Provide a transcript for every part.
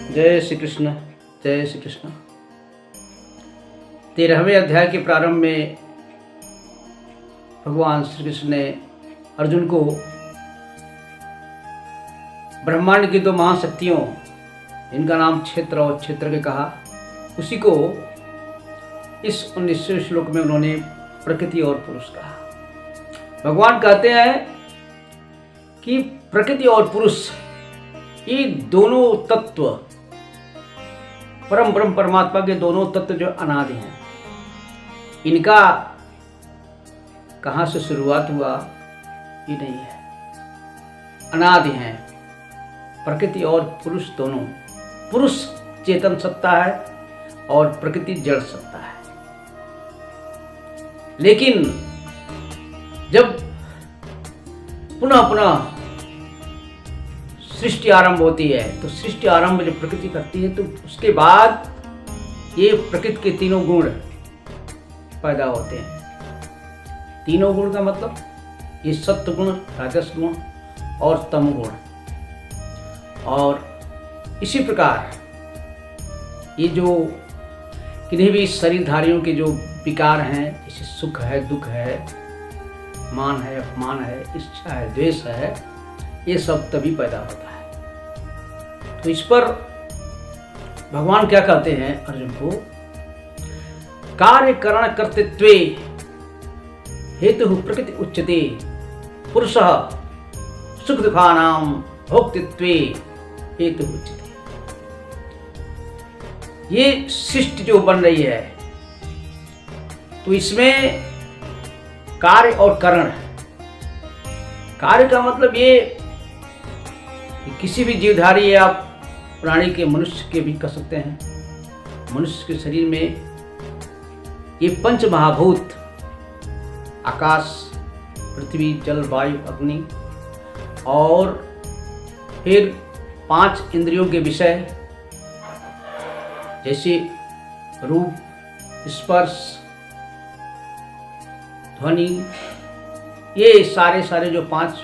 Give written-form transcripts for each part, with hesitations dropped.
जय श्री कृष्ण। जय श्री कृष्ण। 13वें अध्याय के प्रारंभ में भगवान श्री कृष्ण ने अर्जुन को ब्रह्मांड की दो महाशक्तियों, इनका नाम क्षेत्र और क्षेत्रज्ञ कहा, उसी को इस 19वें श्लोक में उन्होंने प्रकृति और पुरुष कहा। भगवान कहते हैं कि प्रकृति और पुरुष ये दोनों तत्व, परम ब्रह्म परमात्मा के दोनों तत्व जो अनादि हैं, इनका कहाँ से शुरुआत हुआ ये नहीं है, अनादि हैं। प्रकृति और पुरुष दोनों, पुरुष चेतन सत्ता है और प्रकृति जड़ सत्ता है। लेकिन जब पुनः पुनः सृष्टि आरंभ होती है, तो सृष्टि आरंभ जब प्रकृति करती है, तो उसके बाद ये प्रकृति के तीनों गुण पैदा होते हैं। तीनों गुण का मतलब ये सत्व गुण, राजस गुण और तम गुण। और इसी प्रकार ये जो किन्हीं भी शरीरधारियों के जो विकार हैं, जैसे सुख है, दुख है, मान है, अपमान है, इच्छा है, द्वेष है, ये सब तभी पैदा होता है। तो इस पर भगवान क्या कहते हैं अर्जुन को, कार्य करण कर्तृत्वे हेतु प्रकृति उच्यते, पुरुषः सुख दुखानां भोक्तृत्वे हेतु उच्यते। ये सृष्टि जो बन रही है, तो इसमें कार्य और करण, कार्य का मतलब ये कि किसी भी जीवधारी या प्राणी के, मनुष्य के भी कर सकते हैं। मनुष्य के शरीर में ये पंच महाभूत, आकाश, पृथ्वी, जल, वायु, अग्नि, और फिर 5 इंद्रियों के विषय जैसे रूप, स्पर्श, ध्वनि, ये सारे जो 5,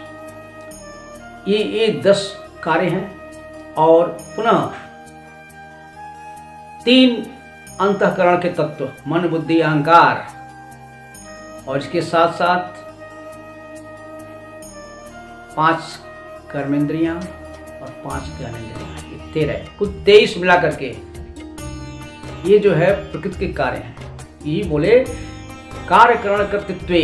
ये 10 कार्य हैं। और पुनः 3 अंतःकरण के तत्व, मन, बुद्धि, अहंकार, और इसके साथ साथ 5 कर्मेंद्रियां और 5 ज्ञानेंद्रियां, ये 13, कुल 23 मिला करके ये जो है प्रकृति के कार्य हैं। यही बोले कार्य करण कर्तृत्वे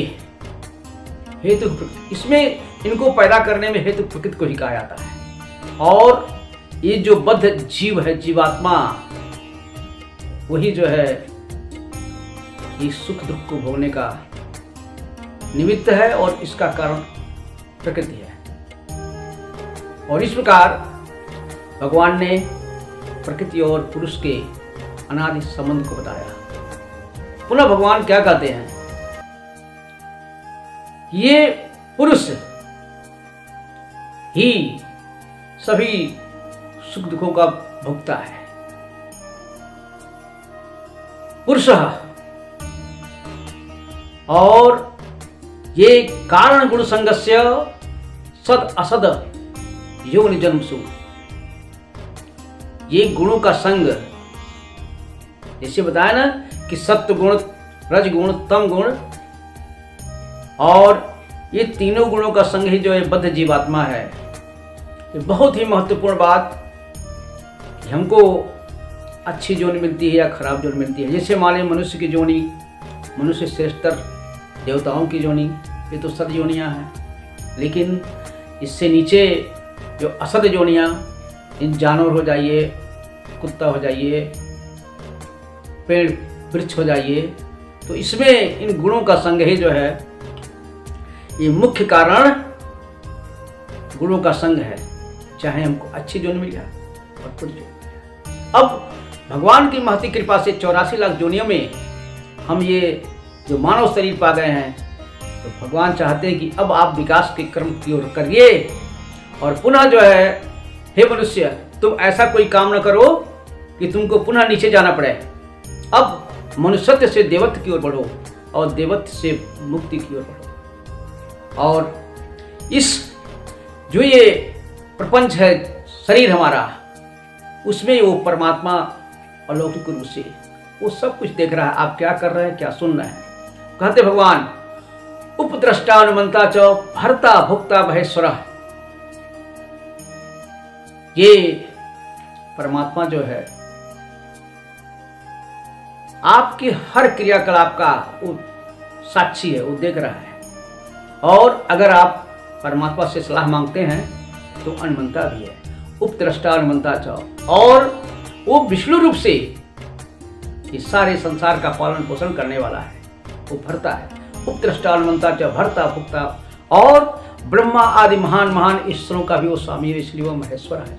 हेतु प्रकृति, इसमें इनको पैदा करने में हेतु प्रकृति को ही कहा जाता है। और ये जो बद्ध जीव है, जीवात्मा, वही जो है ये सुख दुख को भोगने का निमित्त है और इसका कारण प्रकृति है। और इस प्रकार भगवान ने प्रकृति और पुरुष के अनादि संबंध को बताया। पुनः भगवान क्या कहते हैं, ये पुरुष ही सभी सुख दुखों का भोक्ता है। पुरुष, और ये कारण गुण संगस्य सद असद योनि जन्मसु, ये गुणों का संग, जैसे बताया ना कि सत्व गुण, रज गुण, तम गुण, और ये तीनों गुणों का संग ही जो है बद्ध जीवात्मा है। ये बहुत ही महत्वपूर्ण बात कि हमको अच्छी जोनी मिलती है या खराब जोनी मिलती है। जैसे मान लें मनुष्य की जोनी, मनुष्य श्रेष्ठतर, देवताओं की जोनी, ये तो सद जोनियाँ हैं। लेकिन इससे नीचे जो असद जोनियाँ, इन जानवर हो जाइए, कुत्ता हो जाइए, पेड़ वृक्ष हो जाइए, तो इसमें इन गुणों का संग ही जो है ये मुख्य कारण गुणों का संग है, चाहे हमको अच्छी जोनी मिल जाए और बुरी जोनी मिल जाए। अब भगवान की महती कृपा से 84 लाख जोनियों में हम ये जो मानव शरीर पा गए हैं, तो भगवान चाहते हैं कि अब आप विकास के क्रम की ओर करिए और पुनः जो है, हे मनुष्य, तुम ऐसा कोई काम न करो कि तुमको पुनः नीचे जाना पड़े। अब मनुष्यत्व से देवत्व की ओर बढ़ो और देवत्व से मुक्ति की ओर बढ़ो। और इस जो ये प्रपंच है, शरीर हमारा, उसमें वो परमात्मा अलौकिक रूप से वो सब कुछ देख रहा है, आप क्या कर रहे हैं, क्या सुन रहे हैं। कहते भगवान उपद्रष्टानुमंता च भर्ता भुक्ता महेश्वर। ये परमात्मा जो है आपकी हर क्रियाकलाप का वो साक्षी है, वो देख रहा है। और अगर आप परमात्मा से सलाह मांगते हैं तो अनुमंता भी है, उपद्रष्टा अनुमंता च। और वो विष्णु रूप से ये सारे संसार का पालन पोषण करने वाला है, वो भरता है। उपद्रष्टा अनुमंता च भरता भुक्ता, और ब्रह्मा आदि महान महान ईश्वरों का भी वो स्वामी है, इसलिए वो महेश्वर है।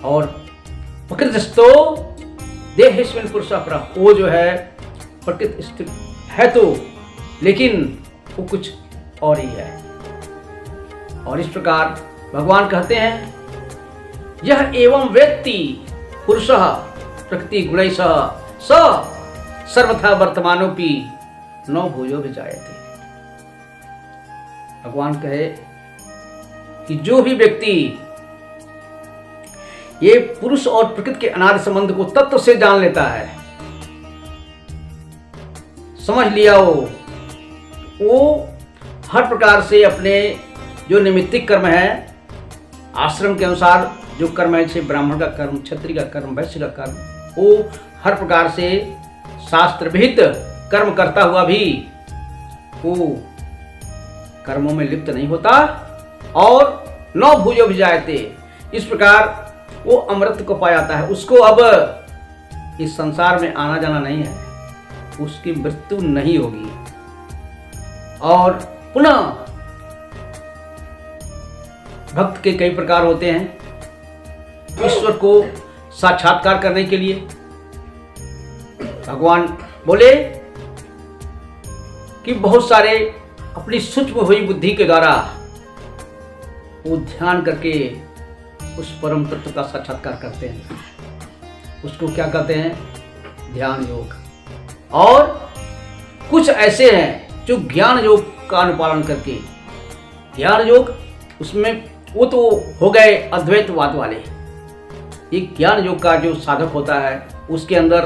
और प्रकृतिस्थो देहेश्विन पुरुष अपरा, वो जो है प्रकृति स्थित है तो, लेकिन वो कुछ और ही है। और इस प्रकार भगवान कहते हैं यह एवं व्यक्ति पुरुषः प्रकृति गुणैः स सर्वथा वर्तमानोपि न भूयो विजायते। भगवान कहे कि जो भी व्यक्ति ये पुरुष और प्रकृति के अनादि संबंध को तत्व से जान लेता है, समझ लिया वो हर प्रकार से अपने जो निमित्तिक कर्म है, आश्रम के अनुसार जो कर्म है, जैसे ब्राह्मण का कर्म, क्षत्रिय का कर्म, वैश्य का कर्म, वो हर प्रकार से शास्त्र विहित कर्म करता हुआ भी वो कर्मों में लिप्त नहीं होता। और नौ भूजो विजायते, इस प्रकार वो अमृत को पा जाता है। उसको अब इस संसार में आना जाना नहीं है, उसकी मृत्यु नहीं होगी। और पुनः भक्त के कई प्रकार होते हैं। ईश्वर को साक्षात्कार करने के लिए भगवान बोले कि बहुत सारे अपनी सूक्ष्म हुई बुद्धि के द्वारा वो ध्यान करके उस परम तत्व का साक्षात्कार करते हैं। उसको क्या कहते हैं? ध्यान योग। और कुछ ऐसे हैं जो ज्ञान योग का अनुपालन करके, ज्ञान योग उसमें वो तो हो गए अद्वैतवाद वाले। ये ज्ञान योग का जो साधक होता है उसके अंदर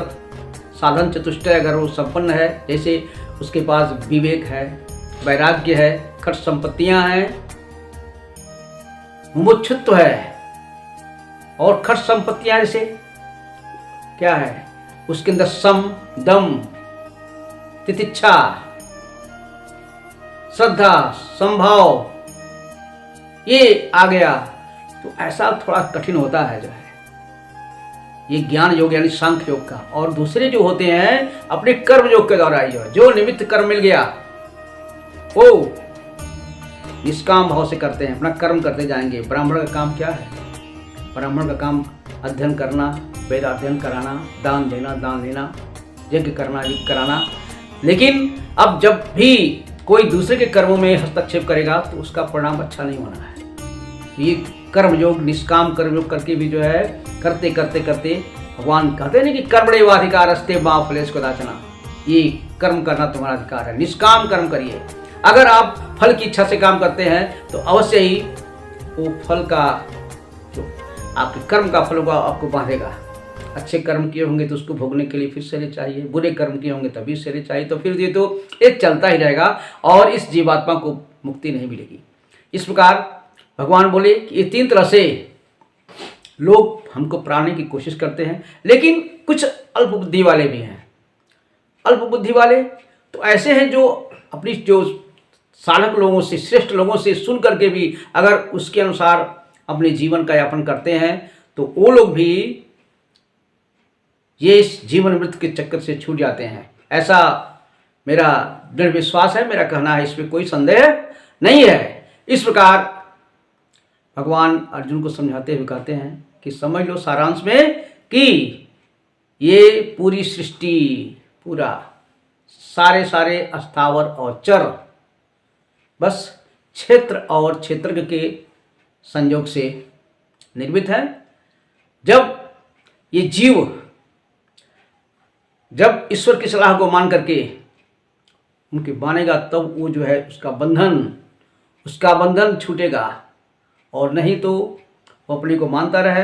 साधन चतुष्टय अगर वो संपन्न है, जैसे उसके पास विवेक है, वैराग्य है, खट संपत्तियां हैं, मुमुक्षुत्व है, और खट संपत्तियां जैसे क्या है, उसके अंदर सम, दम, तितिक्षा, श्रद्धा, संभाव, ये आ गया तो ऐसा थोड़ा कठिन होता है जो है ये ज्ञान योग यानी सांख्य योग का। और दूसरे जो होते हैं अपने कर्म योग के द्वारा जो निमित्त कर्म मिल गया वो निष्काम भाव से करते हैं, अपना कर्म करते जाएंगे। ब्राह्मण का काम क्या है? ब्राह्मण का काम अध्ययन करना, वेद अध्ययन कराना, दान देना, दान लेना, यज्ञ करना, यज्ञ कराना। लेकिन अब जब भी कोई दूसरे के कर्मों में हस्तक्षेप करेगा तो उसका परिणाम अच्छा नहीं होना है। ये कर्मयोग, निष्काम कर्मयोग करके भी जो है करते करते करते भगवान कहते नहीं कि कर्मण्येवाधिकारस्ते मा फलेषु कदाचन, ये कर्म करना तुम्हारा अधिकार है, निष्काम कर्म करिए। अगर आप फल की इच्छा से काम करते हैं तो अवश्य ही वो फल का जो आपके कर्म का फल होगा आपको बांधेगा। अच्छे कर्म किए होंगे तो उसको भोगने के लिए फिर शरीर चाहिए, बुरे कर्म किए होंगे तभी शरीर चाहिए, तो फिर ये तो एक चलता ही रहेगा और इस जीवात्मा को मुक्ति नहीं मिलेगी। इस प्रकार भगवान बोले कि ये तीन तरह से लोग हमको प्राणने की कोशिश करते हैं, लेकिन कुछ अल्प बुद्धि वाले भी हैं। अल्प बुद्धि वाले तो ऐसे हैं जो अपनी जो साधक लोगों से, श्रेष्ठ लोगों से सुन करके भी अगर उसके अनुसार अपने जीवन का यापन करते हैं तो वो लोग भी ये इस जीवन मृत्यु के चक्कर से छूट जाते हैं। ऐसा मेरा दृढ़ विश्वास है, मेरा कहना है, इसमें कोई संदेह नहीं है। इस प्रकार भगवान अर्जुन को समझाते हुए कहते हैं कि समझ लो सारांश में कि ये पूरी सृष्टि, पूरा सारे अस्थावर और चर बस क्षेत्र और क्षेत्रज्ञ के संयोग से निर्मित है। जब ये जीव जब ईश्वर की सलाह को मान करके उनके मानेगा तब वो जो है उसका बंधन छूटेगा, और नहीं तो वो अपने को मानता रहे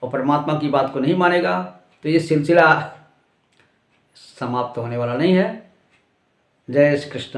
और परमात्मा की बात को नहीं मानेगा तो ये सिलसिला समाप्त होने वाला नहीं है। जय श्री कृष्ण।